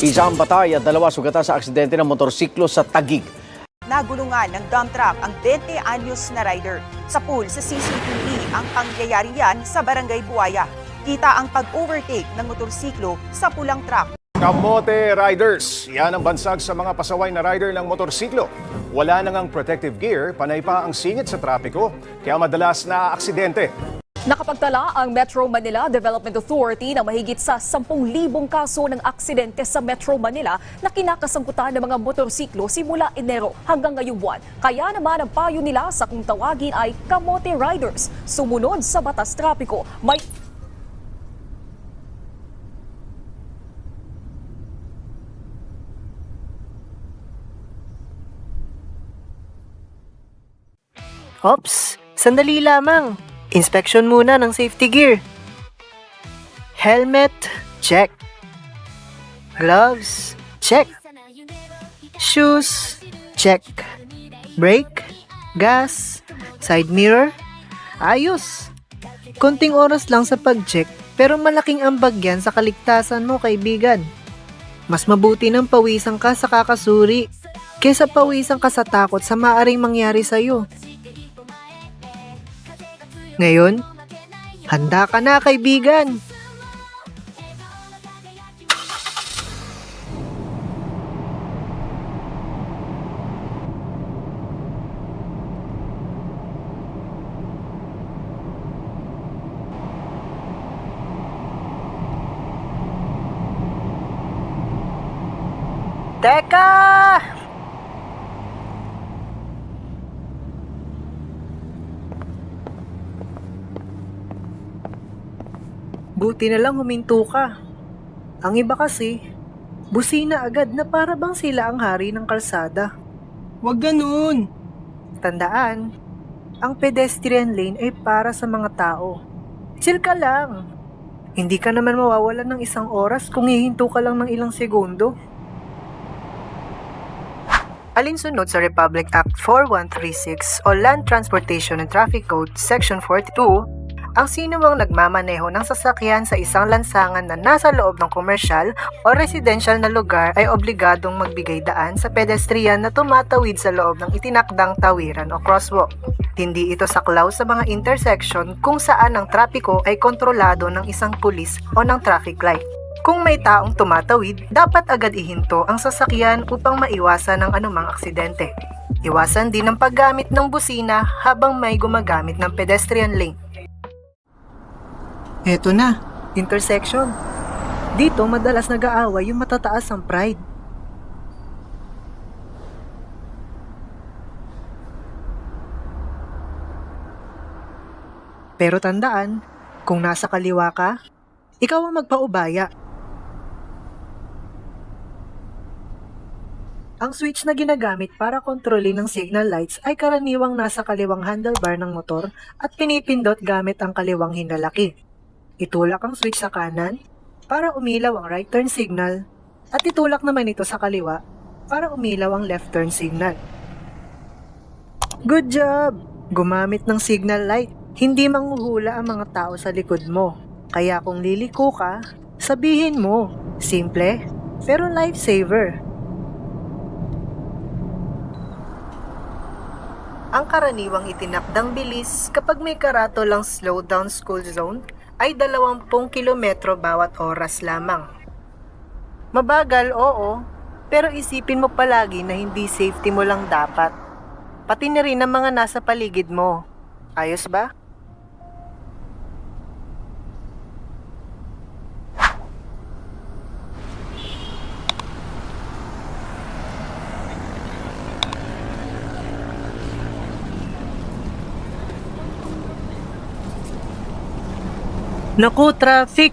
Isang patay at 2 sugatan sa aksidente ng motorsiklo sa Taguig. Nagulungan ng dump truck ang 20 anyos na rider. Sa pool sa CCTV ang pangyayari yan sa Barangay Buaya. Kita ang pag-overtake ng motorsiklo sa pulang truck. Kamote Riders, yan ang bansag sa mga pasaway na rider ng motorsiklo. Wala na ngang protective gear, panay pa ang singit sa trapiko, kaya madalas na aksidente. Nakapagtala ang Metro Manila Development Authority ng mahigit sa 10,000 kaso ng aksidente sa Metro Manila na kinakasangkutan ng mga motorsiklo simula Enero hanggang ngayong buwan. Kaya naman ang payo nila sa kung tawagin ay Kamote Riders, sumunod sa batas trapiko. May Ops, sandali lamang. Inspection muna ng safety gear. Helmet, check. Gloves, check. Shoes, check. Brake, gas, side mirror, ayos. Konting oras lang sa pag-check, pero malaking ambag yan sa kaligtasan mo, kaibigan. Mas mabuti nang pawisan ka sa kakasuri, kaysa pawisan ka sa takot sa maaring mangyari sa'yo. Ngayon, handa ka na, kaibigan! Teka! Buti na lang huminto ka. Ang iba kasi, busina agad na para bang sila ang hari ng kalsada. Huwag ganun! Tandaan, ang pedestrian lane ay para sa mga tao. Chill ka lang. Hindi ka naman mawawalan ng isang oras kung hihinto ka lang ng ilang segundo. Alinsunod sa Republic Act 4136 o Land Transportation and Traffic Code Section 42, ang sinumang nagmamaneho ng sasakyan sa isang lansangan na nasa loob ng komersyal o residential na lugar ay obligadong magbigay daan sa pedestrian na tumatawid sa loob ng itinakdang tawiran o crosswalk. Hindi ito saklaw sa mga intersection kung saan ang trapiko ay kontrolado ng isang pulis o ng traffic light. Kung may taong tumatawid, dapat agad ihinto ang sasakyan upang maiwasan ang anumang aksidente. Iwasan din ang paggamit ng busina habang may gumagamit ng pedestrian lane. Eto na. Intersection. Dito madalas nag-aaway yung matataas ang pride. Pero tandaan, kung nasa kaliwa ka, ikaw ang magpaubaya. Ang switch na ginagamit para kontrolin ng signal lights ay karaniwang nasa kaliwang handlebar ng motor at pinipindot gamit ang kaliwang hinlalaki. Itulak ang switch sa kanan para umilaw ang right turn signal at itulak naman ito sa kaliwa para umilaw ang left turn signal. Good job! Gumamit ng signal light. Hindi manghuhula ang mga tao sa likod mo. Kaya kung liliko ka, sabihin mo, simple pero lifesaver. Ang karaniwang itinakdang bilis kapag may karatolang slowdown school zone ay 20 kilometro bawat oras lamang. Mabagal, oo, pero isipin mo palagi na hindi safety mo lang dapat. Pati na rin ang mga nasa paligid mo. Ayos ba? Naku, traffic!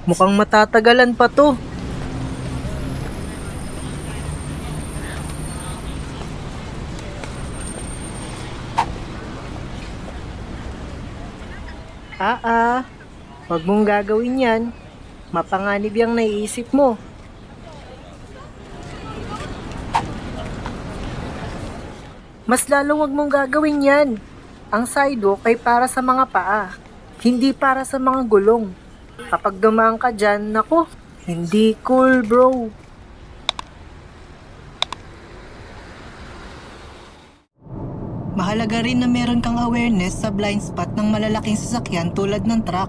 Mukhang matatagalan pa to. Wag mong gagawin yan. Mapanganib yung naiisip mo. Mas lalong wag mong gagawin yan. Ang sidewalk ay para sa mga paa. Hindi para sa mga gulong. Kapag dumaan ka dyan, naku, Hindi cool, bro. Mahalaga rin na meron kang awareness sa blind spot ng malalaking sasakyan tulad ng truck.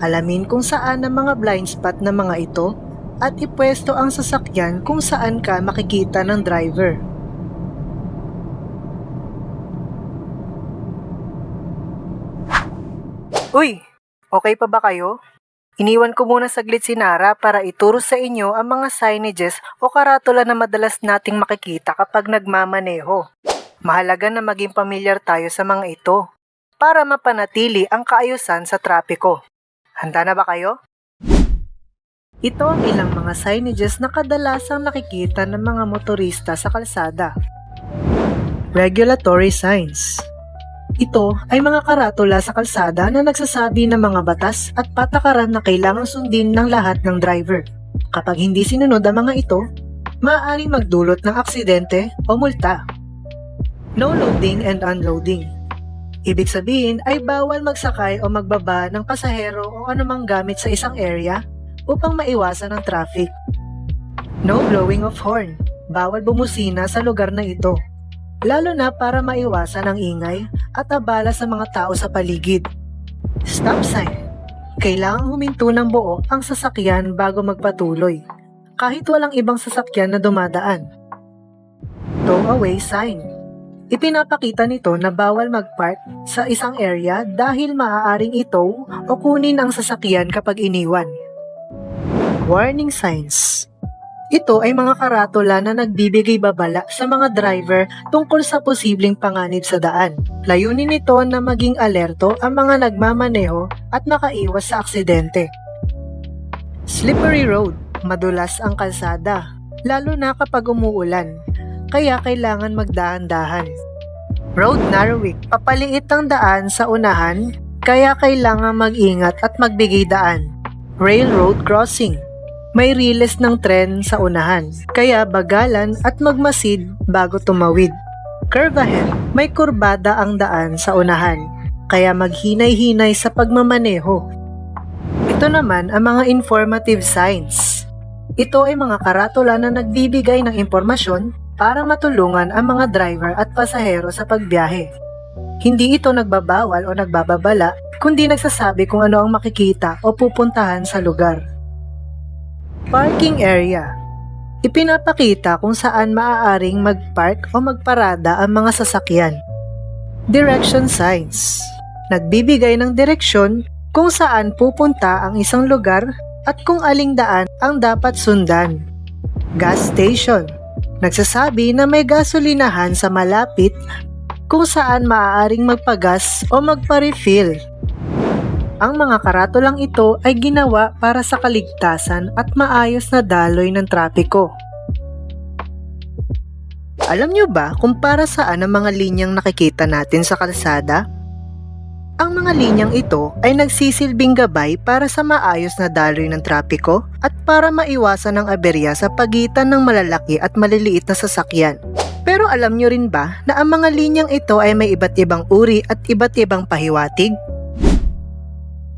Alamin kung saan ang mga blind spot ng mga ito at ipwesto ang sasakyan kung saan ka makikita ng driver. Uy, okay pa ba kayo? Iniwan ko muna saglit si Nara para ituro sa inyo ang mga signages o karatula na madalas nating makikita kapag nagmamaneho. Mahalaga na maging pamilyar tayo sa mga ito para mapanatili ang kaayusan sa trapiko. Handa na ba kayo? Ito ang ilang mga signages na kadalasang nakikita ng mga motorista sa kalsada. Regulatory signs. Ito ay mga karatula sa kalsada na nagsasabi ng mga batas at patakaran na kailangang sundin ng lahat ng driver. Kapag hindi sinunod ang mga ito, maaaring magdulot ng aksidente o multa. No loading and unloading. Ibig sabihin ay bawal magsakay o magbaba ng pasahero o anumang gamit sa isang area upang maiwasan ang traffic. No blowing of horn. Bawal bumusina sa lugar na ito, lalo na para maiwasan ang ingay at abala sa mga tao sa paligid. Stop sign. Kailangang huminto ng buo ang sasakyan bago magpatuloy, kahit walang ibang sasakyan na dumadaan. Tow away sign. Ipinapakita nito na bawal magpark sa isang area dahil maaaring itow o kunin ang sasakyan kapag iniwan. Warning signs. Ito ay mga karatula na nagbibigay babala sa mga driver tungkol sa posibleng panganib sa daan. Layunin nito na maging alerto ang mga nagmamaneho at makaiwas sa aksidente. Slippery road. Madulas ang kalsada, lalo na kapag umuulan, kaya kailangan magdahan-dahan. Road narrowing. Papaliit ang daan sa unahan, kaya kailangan mag-ingat at magbigay daan. Railroad crossing. May riles ng tren sa unahan, kaya bagalan at magmasid bago tumawid. Curve ahead. May kurbada ang daan sa unahan, kaya maghinay-hinay sa pagmamaneho. Ito naman ang mga informative signs. Ito ay mga karatula na nagbibigay ng impormasyon para matulungan ang mga driver at pasahero sa pagbiyahe. Hindi ito nagbabawal o nagbababala, kundi nagsasabi kung ano ang makikita o pupuntahan sa lugar. Parking area. Ipinapakita kung saan maaaring magpark o magparada ang mga sasakyan. Direction signs. Nagbibigay ng direksyon kung saan pupunta ang isang lugar at kung aling daan ang dapat sundan. Gas station. Nagsasabi na may gasolinahan sa malapit kung saan maaaring magpagas o magpa-refill. Ang mga karatulang ito ay ginawa para sa kaligtasan at maayos na daloy ng trapiko. Alam nyo ba kung para saan ang mga linyang nakikita natin sa kalsada? Ang mga linyang ito ay nagsisilbing gabay para sa maayos na daloy ng trapiko at para maiwasan ang aberya sa pagitan ng malalaki at maliliit na sasakyan. Pero alam nyo rin ba na ang mga linyang ito ay may iba't ibang uri at iba't ibang pahiwatig?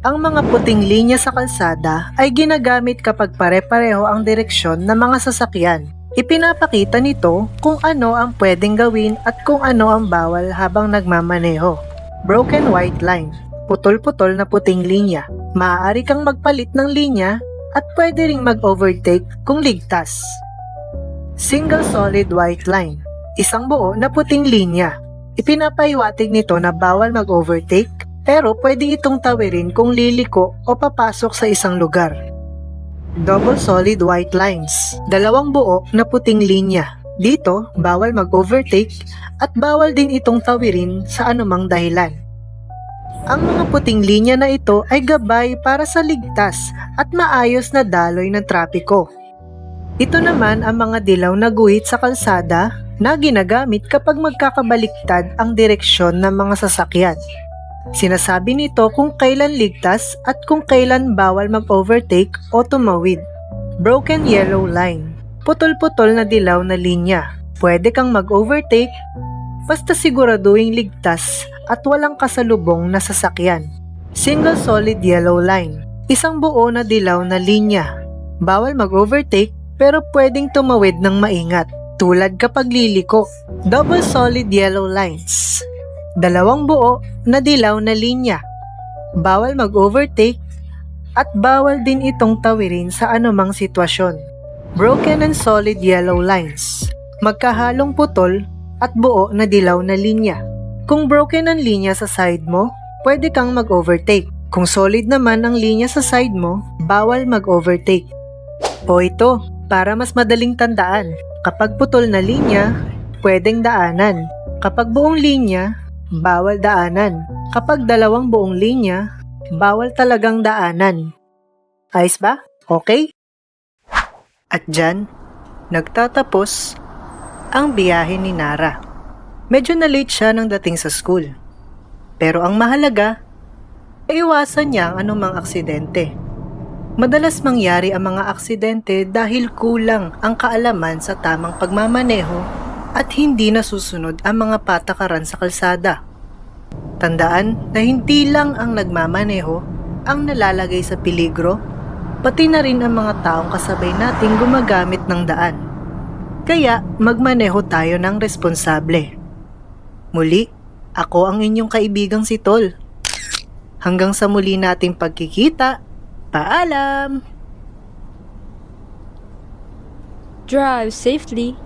Ang mga puting linya sa kalsada ay ginagamit kapag pare-pareho ang direksyon ng mga sasakyan. Ipinapakita nito kung ano ang pwedeng gawin at kung ano ang bawal habang nagmamaneho. Broken white line. Putol-putol na puting linya. Maaari kang magpalit ng linya at pwede ring mag-overtake kung ligtas. Single solid white line. Isang buo na puting linya. Ipinapahiwatig nito na bawal mag-overtake, pero pwede itong tawirin kung liliko o papasok sa isang lugar. Double solid white lines. Dalawang buo na puting linya. Dito, bawal mag-overtake at bawal din itong tawirin sa anumang dahilan. Ang mga puting linya na ito ay gabay para sa ligtas at maayos na daloy ng trapiko. Ito naman ang mga dilaw na guhit sa kalsada na ginagamit kapag magkakabaliktad ang direksyon ng mga sasakyan. Sinasabi nito kung kailan ligtas at kung kailan bawal mag-overtake o tumawid. Broken yellow line. Putol-putol na dilaw na linya. Pwede kang mag-overtake basta siguraduhing ligtas at walang kasalubong na sasakyan. Single solid yellow line. Isang buo na dilaw na linya. Bawal mag-overtake pero pwedeng tumawid ng maingat, tulad kapag liliko. Double solid yellow lines. Dalawang buo na dilaw na linya. Bawal mag-overtake at bawal din itong tawirin sa anumang sitwasyon. Broken and solid yellow lines. Magkahalong putol at buo na dilaw na linya. Kung broken ang linya sa side mo, pwede kang mag-overtake. Kung solid naman ang linya sa side mo, bawal mag-overtake. O ito, para mas madaling tandaan, kapag putol na linya, pwedeng daanan. Kapag buong linya, bawal daanan. Kapag dalawang buong linya, bawal talagang daanan. Ayos ba? Okay? At dyan, nagtatapos ang biyahe ni Nara. Medyo na-late siya nang dating sa school. Pero ang mahalaga, iwasan niya ang anumang aksidente. Madalas mangyari ang mga aksidente dahil kulang ang kaalaman sa tamang pagmamaneho at hindi nasusunod ang mga patakaran sa kalsada. Tandaan na hindi lang ang nagmamaneho ang nalalagay sa peligro, pati na rin ang mga taong kasabay nating gumagamit ng daan. Kaya magmaneho tayo ng responsable. Muli, ako ang inyong kaibigang si Tol. Hanggang sa muli nating pagkikita, paalam! Drive safely.